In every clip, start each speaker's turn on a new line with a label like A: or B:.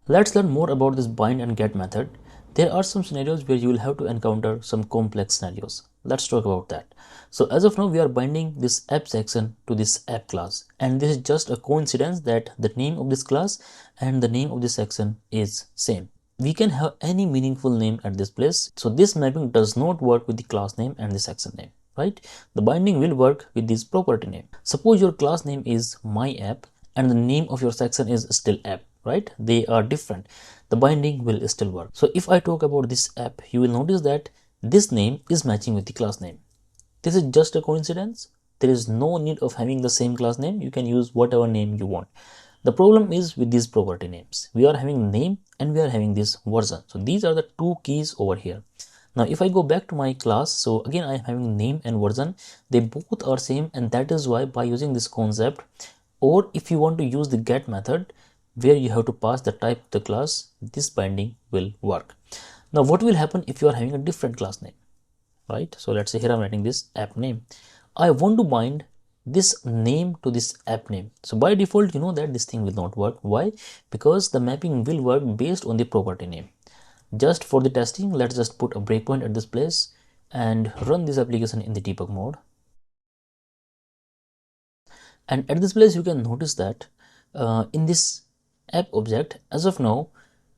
A: Let's learn more about this bind and get method. There are some scenarios where you will have to encounter some complex scenarios. Let's talk about that. So as of now, we are binding this app section to this app class, and this is just a coincidence that the name of this class and the name of this section is same. We can have any meaningful name at this place. So this mapping does not work with the class name and the section name, right? The binding will work with this property name. Suppose your class name is my app and the name of your section is still app, right? They are different. The binding will still work. So if I talk about this app, you will notice that this name is matching with the class name. This is just a coincidence. There is no need of having the same class name. You can use whatever name you want. The problem is with these property names. We are having name and we are having this version. So these are the two keys over here. Now if I go back to my class, so again I am having name and version. They both are same, and that is why by using this concept, or if you want to use the get method where you have to pass the type of the class, this binding will work. Now what will happen if you are having a different class name, right? So let's say here I'm writing this app name. I want to bind this name to this app name. So by default, you know that this thing will not work. Why? Because the mapping will work based on the property name. Just for the testing, let's just put a breakpoint at this place and run this application in the debug mode. And at this place, you can notice that in this app object, as of now,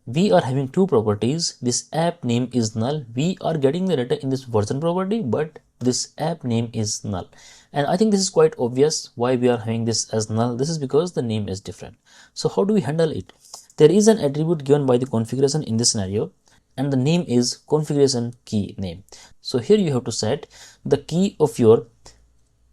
A: we are having two properties. This app name is null. We are getting the data in this version property, but this app name is null. And I think this is quite obvious why we are having this as null. This is because the name is different. So how do we handle it? There is an attribute given by the configuration in this scenario, and the name is configuration key name. So here you have to set the key of your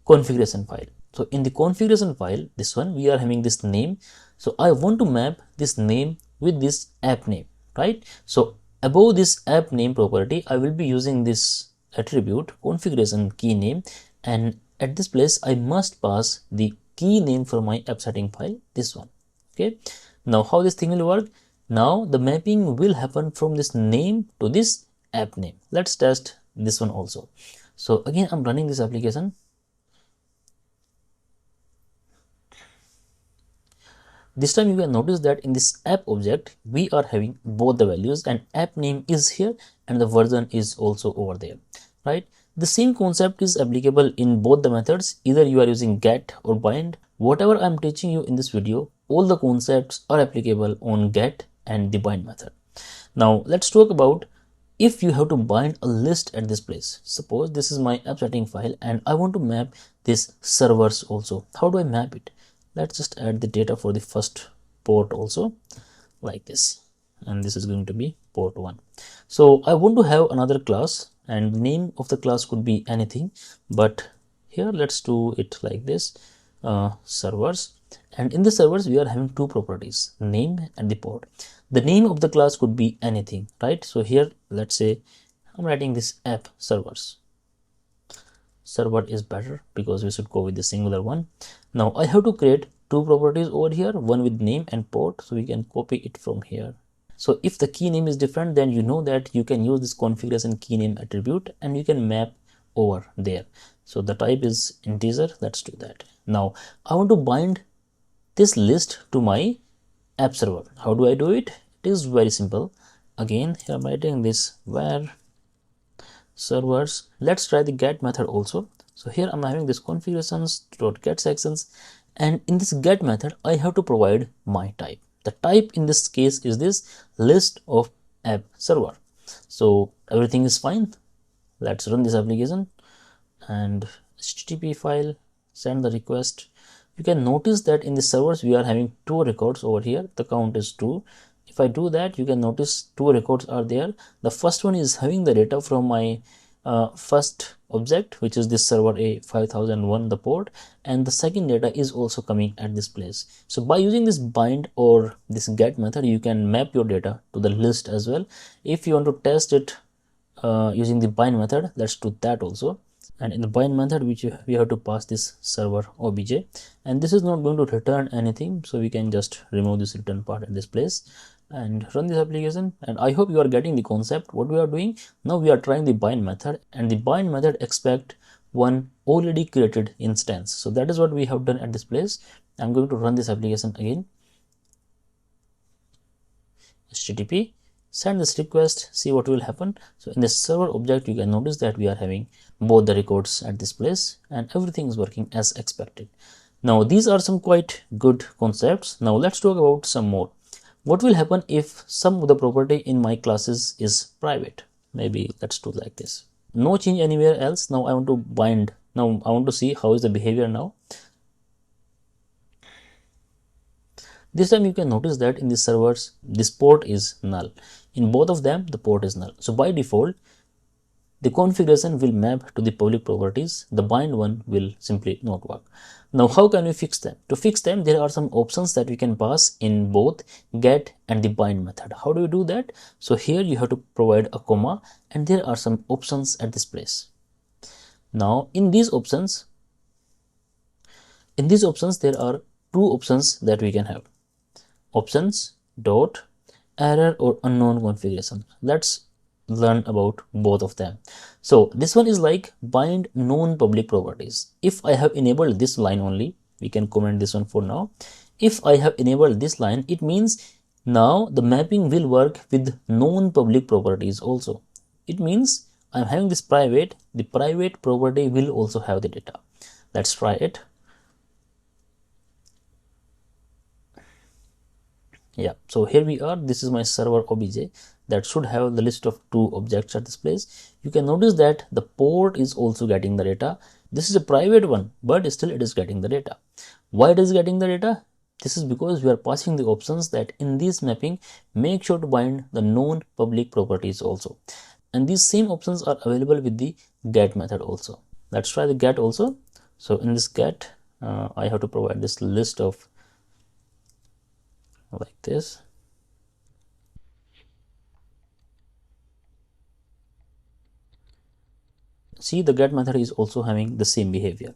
A: configuration file. So in the configuration file, this one, we are having this name. So I want to map this name with this app name, right? So above this app name property, I will be using this attribute configuration key name, and at this place I must pass the key name for my app setting file, this one. Okay, now how this thing will work? Now the mapping will happen from this name to this app name. Let's test this one also. So again, I'm running this application. This time you can notice that in this app object, we are having both the values, and app name is here and the version is also over there, right? The same concept is applicable in both the methods. Either you are using get or bind. Whatever I'm teaching you in this video, all the concepts are applicable on get and the bind method. Now let's talk about if you have to bind a list at this place. Suppose this is my app setting file and I want to map this servers also. How do I map it? Let's just add the data for the first port also, like this, and this is going to be port 1. So I want to have another class, and the name of the class could be anything, but here let's do it like this, servers. And in the servers we are having two properties, name and the port. The name of the class could be anything, right? So here let's say I'm writing this app servers. Server is better because we should go with the singular one. Now I have to create two properties over here, one with name and port, so we can copy it from here. So if the key name is different, then you know that you can use this configuration key name attribute and you can map over there. So the type is integer. Let's do that. Now I want to bind this list to my app server. How do I do it? It is very simple. Again, here I'm writing this where servers. Let's try the get method also. So here I'm having this configurations.get sections, and in this get method I have to provide my type. The type in this case is this list of app server. So everything is fine. Let's run this application and HTTP file, send the request. You can notice that in the servers we are having two records over here. The count is 2. If I do that, you can notice two records are there. The first one is having the data from my first object, which is this server A 5001, the port, and the second data is also coming at this place. So by using this bind or this get method, you can map your data to the list as well. If you want to test it using the bind method, let's do that also. And in the bind method, we have to pass this server obj, and this is not going to return anything, so we can just remove this return part at this place and run this application. And I hope you are getting the concept what we are doing. Now we are trying the bind method, and the bind method expect one already created instance. So that is what we have done at this place. I'm going to run this application again. HTTP, send this request, see what will happen. So in the server object, you can notice that we are having both the records at this place and everything is working as expected. Now these are some quite good concepts. Now let's talk about some more. What will happen if some of the property in my classes is private? Maybe let's do like this. No change anywhere else. Now I want to bind. Now I want to see how is the behavior now. This time you can notice that in the servers, this port is null. In both of them, the port is null. So by default, the configuration will map to the public properties. The bind one will simply not work. Now, how can we fix them? To fix them, there are some options that we can pass in both get and the bind method. How do we do that? So here you have to provide a comma and there are some options at this place. Now, in these options, there are two options that we can have. Options dot error or unknown configuration. Let's learn about both of them. So this one is like bind known public properties. If I have enabled this line only, we can comment this one for now. If I have enabled this line, it means now the mapping will work with known public properties also. It means I'm having this private, the private property will also have the data. Let's try it. Yeah, so here we are. This is my server obj that should have the list of two objects at this place. You can notice that the port is also getting the data. This is a private one, but still it is getting the data. Why it is getting the data? This is because we are passing the options that in this mapping, make sure to bind the known public properties also. And these same options are available with the get method also. Let's try the get also. So in this get, I have to provide this list of like this. See, the get method is also having the same behavior.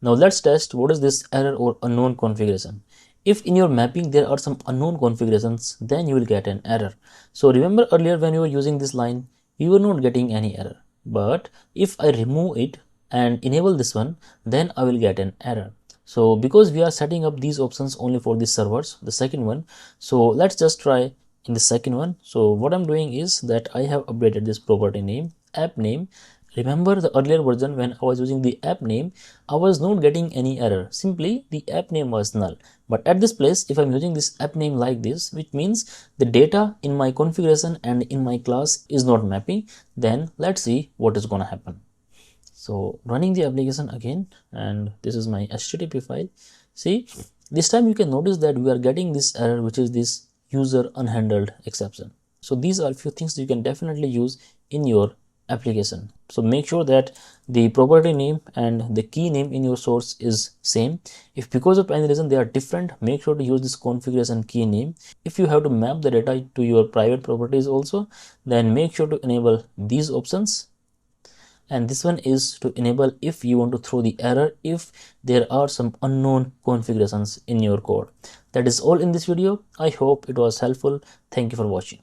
A: Now let's test what is this error or unknown configuration. If in your mapping there are some unknown configurations, then you will get an error. So remember earlier when you were using this line, you were not getting any error. But if I remove it and enable this one, then I will get an error. So because we are setting up these options only for the servers, the second one, so let's just try in the second one. So what I'm doing is that I have updated this property name, app name. Remember the earlier version when I was using the app name, I was not getting any error. Simply the app name was null. But at this place, if I'm using this app name like this, which means the data in my configuration and in my class is not mapping, then let's see what is going to happen. So running the application again, and this is my HTTP file. See, this time you can notice that we are getting this error, which is this user unhandled exception. So these are a few things you can definitely use in your application. So make sure that the property name and the key name in your source is same. If because of any reason they are different, make sure to use this configuration key name. If you have to map the data to your private properties also, then make sure to enable these options. And this one is to enable if you want to throw the error if there are some unknown configurations in your code. That is all in this video. I hope it was helpful. Thank you for watching.